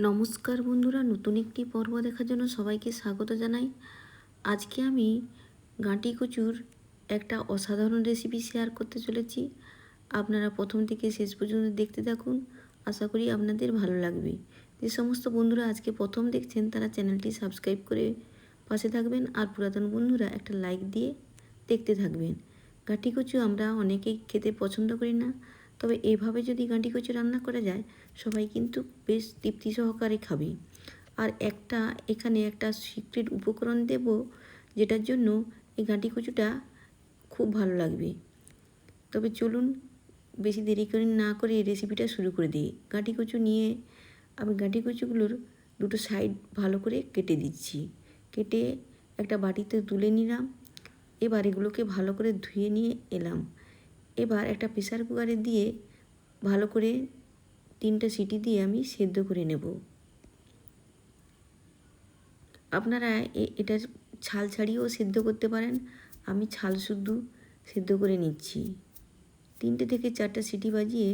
নমস্কার বন্ধুরা, নতুন একটি পর্ব দেখার জন্য সবাইকে স্বাগত জানাই। আজকে আমি গাঁটি কচুর একটা অসাধারণ রেসিপি শেয়ার করতে চলেছি। আপনারা প্রথম থেকে শেষ পর্যন্ত দেখতে থাকুন, আশা করি আপনাদের ভালো লাগবে। যে সমস্ত বন্ধুরা আজকে প্রথম দেখছেন তারা চ্যানেলটি সাবস্ক্রাইব করে পাশে থাকবেন, আর পুরাতন বন্ধুরা একটা লাইক দিয়ে দেখতে থাকবেন। গাঁটি কচু আমরা অনেকেই খেতে পছন্দ করি না, তবে এভাবে যদি গাঁটি কচু রান্না করা যায় সবাই কিন্তু বেশ তৃপ্তি সহকারে খাবে। আর এখানে একটা সিক্রেট উপকরণ দেব, যেটার জন্য এই গাঁটি কচুটা খুব ভালো লাগবে। তবে চলুন বেশি দেরি করে না করে এই রেসিপিটা শুরু করে দিই। গাঁটি কচু নিয়ে আমি গাঁটি কচুগুলোর দুটো সাইড ভালো করে কেটে দিচ্ছি। কেটে একটা বাটিতে তুলে নিলাম। এবার এগুলোকে ভালো করে ধুয়ে নিয়ে এলাম। এবার একটা প্রেসার কুকারে দিয়ে ভালো করে 3টা সিটি দিয়ে আমি সেদ্ধ করে নেব। আপনারা এটার ছাল ছাড়িয়েও সেদ্ধ করতে পারেন, আমি ছাল শুদ্ধ সেদ্ধ করে নিচ্ছি। 3টে থেকে 4টা সিটি বাজিয়ে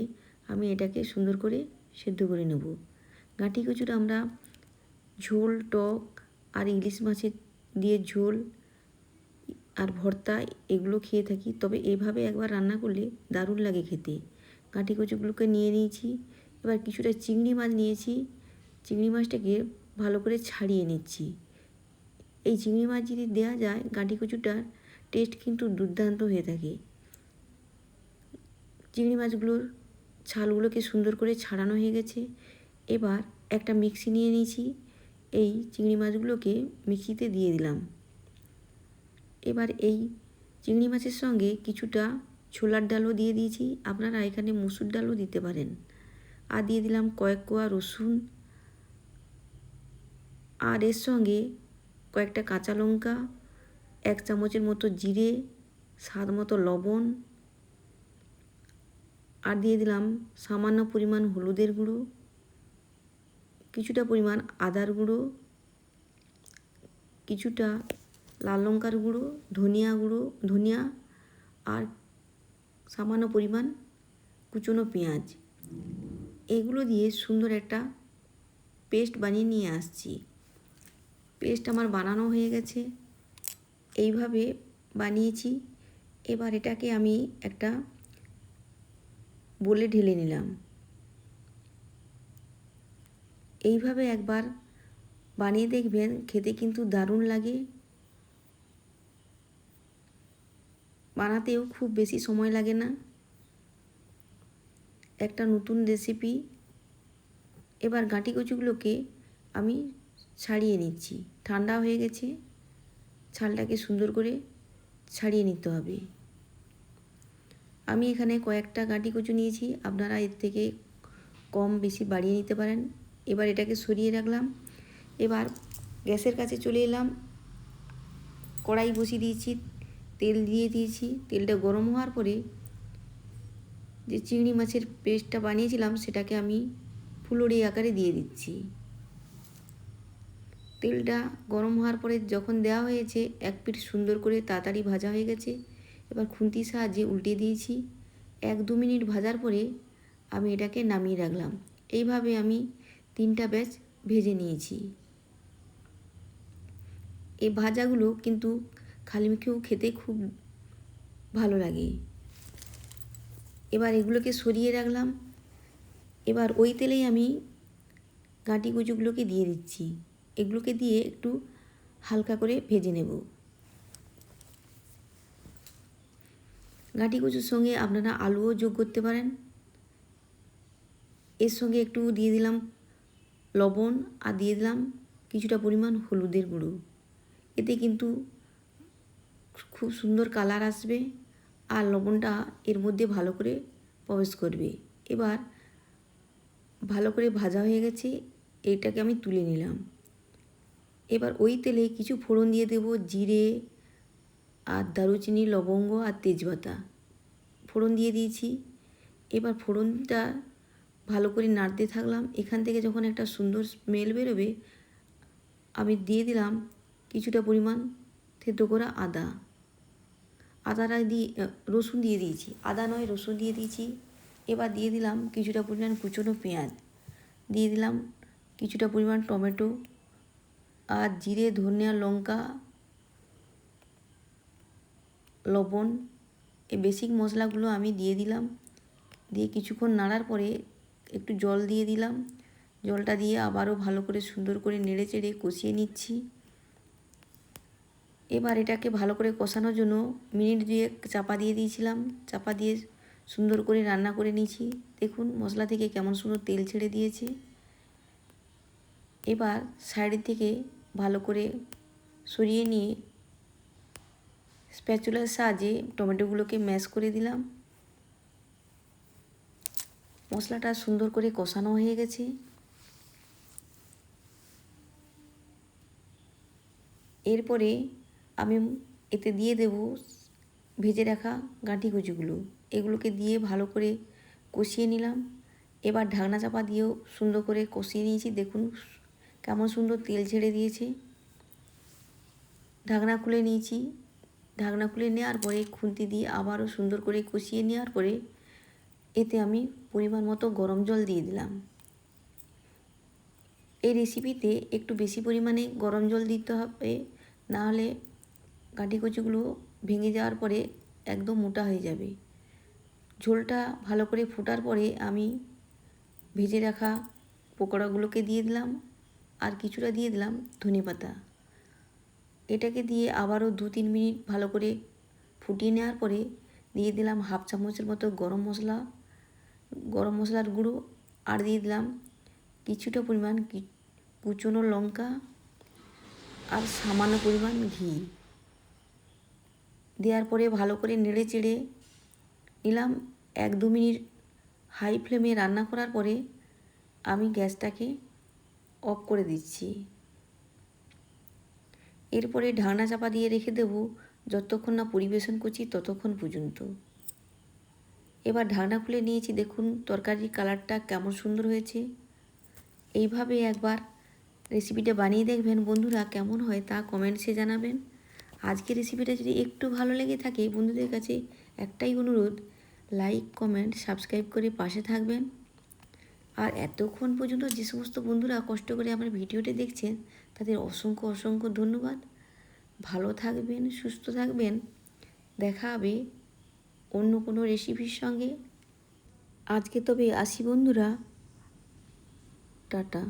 আমি এটাকে সুন্দর করে সেদ্ধ করে নেব। গাঁটি কচুটা আমরা ঝোল, টক আর ইলিশ মাছের দিয়ে ঝোল আর ভর্তা এগুলো খেয়ে থাকি, তবে এভাবে একবার রান্না করলে দারুণ লাগে খেতে। গাঁটি কচুগুলোকে নিয়ে নিয়েছি। এবার কিছুটা চিংড়ি মাছ নিয়েছি। চিংড়ি মাছটাকে ভালো করে ছাড়িয়ে নিচ্ছি। এই চিংড়ি মাছ যদি দেওয়া যায় গাঁটি কচুটার টেস্ট কিন্তু দুর্দান্ত হয়ে থাকে। চিংড়ি মাছগুলোর ছালগুলোকে সুন্দর করে ছাড়ানো হয়ে গেছে। এবার একটা মিক্সি নিয়ে নিয়েছি। এই চিংড়ি মাছগুলোকে মিক্সিতে দিয়ে দিলাম। এবার এই চিংড়ি মাছের সঙ্গে কিছুটা ছোলার ডালও দিয়ে দিয়েছি, আপনারা এখানে মসুর ডালও দিতে পারেন। আর দিয়ে দিলাম কয়েক কোয়া রসুন, আর এর সঙ্গে কয়েকটা কাঁচা লঙ্কা, 1 চামচের মতো জিরে, স্বাদ মতো লবণ, আর দিয়ে দিলাম সামান্য পরিমাণ হলুদের গুঁড়ো, কিছুটা পরিমাণ আদার গুঁড়ো, কিছুটা লাল লঙ্কার গুঁড়ো, ধনিয়া, আর সামান্য পরিমাণ কুচনো পেঁয়াজ। এগুলো দিয়ে সুন্দর একটা পেস্ট বানিয়ে নিয়ে আসছি। পেস্ট আমার বানানো হয়ে গেছে, এইভাবে বানিয়েছি। এবার এটাকে আমি একটা বলে ঢেলে নিলাম। এইভাবে একবার বানিয়ে দেখবেন, খেতে কিন্তু দারুণ লাগে। বানাতেও খুব বেশি সময় লাগে না, একটা নতুন রেসিপি। এবার গাঁটি কচুগুলোকে আমি ছাড়িয়ে নিচ্ছি। ঠান্ডা হয়ে গেছে, ছালটাকে সুন্দর করে ছাড়িয়ে নিতে হবে। আমি এখানে কয়েকটা গাঁটি কচু নিয়েছি, আপনারা এর থেকে কম বেশি বাড়িয়ে নিতে পারেন। এবার এটাকে সরিয়ে রাখলাম। এবার গ্যাসের কাছে চলে এলাম। কড়াই বসিয়ে দিয়েছি, তেল দিয়ে দিয়েছি। তেলটা গরম হওয়ার পরে যে চিংড়ি মাছের পেস্টটা বানিয়েছিলাম সেটাকে আমি ফুলুরি আকারে দিয়ে দিচ্ছি। তেলটা গরম হওয়ার পরে যখন দেওয়া হয়েছে, এক পিঠ সুন্দর করে তাড়াতাড়ি ভাজা হয়ে গেছে। এবার খুন্তির সাহায্যে উল্টে দিয়েছি। 1-2 মিনিট ভাজার পরে আমি এটাকে নামিয়ে রাখলাম। এইভাবে আমি 3টা ব্যাচ ভেজে নিয়েছি। এই ভাজাগুলো কিন্তু খালি মুখেও খেতে খুব ভালো লাগে। এবার এগুলোকে সরিয়ে রাখলাম। এবার ওই তেলেই আমি গাঁটি কচুগুলোকে দিয়ে দিচ্ছি। এগুলোকে দিয়ে একটু হালকা করে ভেজে নেব। গাঁটি কচুর সঙ্গে আপনারা আলুও যোগ করতে পারেন। এর সঙ্গে একটু দিয়ে দিলাম লবণ, আর দিয়ে দিলাম কিছুটা পরিমাণ হলুদের গুঁড়ো। এতে কিন্তু খুব সুন্দর কালার আসবে, আর লবণটা এর মধ্যে ভালো করে প্রবেশ করবে। এবার ভালো করে ভাজা হয়ে গেছে, এইটাকে আমি তুলে নিলাম। এবার ওই তেলে কিছু ফোড়ন দিয়ে দেব, জিরে আর দারুচিনি, লবঙ্গ আর তেজপাতা ফোড়ন দিয়ে দিয়েছি। এবার ফোড়নটা ভালো করে নাড়তে থাকলাম। এখান থেকে যখন একটা সুন্দর স্মেল বেরোবে, আমি দিয়ে দিলাম কিছুটা পরিমাণ থেতো করা আদাটা দিয়ে রসুন দিয়ে দিয়েছি, আদা নয় রসুন দিয়ে দিয়েছি। এবার দিয়ে দিলাম কিছুটা পরিমাণ কুচনো পেঁয়াজ, দিয়ে দিলাম কিছুটা পরিমাণ টমেটো আর জিরে, ধনিয়া, লঙ্কা, লবণ, এই বেসিক মশলাগুলো আমি দিয়ে দিলাম। দিয়ে কিছুক্ষণ নাড়ার পরে একটু জল দিয়ে দিলাম। জলটা দিয়ে আবারও ভালো করে সুন্দর করে নেড়ে চেড়ে কষিয়ে নিচ্ছি। এবার এটাকে ভালো করে কষানোর জন্য মিনিট 2 চাপা দিয়ে দিয়েছিলাম। চাপা দিয়ে সুন্দর করে রান্না করে নিয়েছি। দেখুন মশলা থেকে কেমন সুন্দর তেল ছেড়ে দিয়েছে। এবার সাইড থেকে ভালো করে সরিয়ে নিয়ে স্প্যাচুলার সাহায্যে টমেটোগুলোকে ম্যাশ করে দিলাম। মশলাটা সুন্দর করে কষানো হয়ে গেছে। এরপরে আমি এতে দিয়ে দেব ভেজে রাখা গাঁটি কচুগুলো। এগুলোকে দিয়ে ভালো করে কষিয়ে নিলাম। এবার ঢাকনা চাপা দিয়েও সুন্দর করে কষিয়ে নিয়েছি। দেখুন কেমন সুন্দর তেল ছেড়ে দিয়েছে। ঢাকনা খুলে নিয়েছি। ঢাকনা খুলে নেওয়ার পরে খুন্তি দিয়ে আবারও সুন্দর করে কষিয়ে নেওয়ার পরে এতে আমি পরিমাণ মতো গরম জল দিয়ে দিলাম। এই রেসিপিতে একটু বেশি পরিমাণে গরম জল দিতে হবে, না হলে গাঁটি কচুগুলো ভেঙে যাওয়ার পরে একদম মোটা হয়ে যাবে। ঝোলটা ভালো করে ফোটার পরে আমি ভেজে রাখা পকোড়াগুলোকে দিয়ে দিলাম আর কিছুটা দিয়ে দিলাম ধনেপাতা। এটাকে দিয়ে আবারও 2-3 মিনিট ভালো করে ফুটিয়ে নেওয়ার পরে দিয়ে দিলাম হাফ চামচের মতো গরম মশলার গুঁড়ো আর দিয়ে দিলাম কিছুটা পরিমাণ কুচনো লঙ্কা আর সামান্য পরিমাণ ঘি। দেওয়ার পরে ভালো করে নেড়ে চেড়ে নিলাম। 1-2 মিনিট হাই ফ্লেমে রান্না করার পরে আমি গ্যাসটাকে অফ করে দিচ্ছি। এরপরে ঢাকনা চাপা দিয়ে রেখে দেব যতক্ষণ না পরিবেশন করছি ততক্ষণ পর্যন্ত। এবার ঢাকনা খুলে নিয়েছি। দেখুন তরকারির কালারটা কেমন সুন্দর হয়েছে। এইভাবে একবার রেসিপিটা বানিয়ে দেখবেন বন্ধুরা, কেমন হয় তা কমেন্টসে জানাবেন। আজকের রেসিপিটা যদি একটু ভালো লেগে থাকে বন্ধুদের কাছে একটাই অনুরোধ, লাইক, কমেন্ট, সাবস্ক্রাইব করে পাশে থাকবেন। আর এতক্ষণ পর্যন্ত যে সমস্ত বন্ধুরা কষ্ট করে আমার ভিডিওটি দেখছেন তাদের অসংখ্য অসংখ্য ধন্যবাদ। ভালো থাকবেন, সুস্থ থাকবেন। দেখা হবে অন্য কোনো রেসিপির সঙ্গে। আজকে তবে আসি বন্ধুরা, টাটা।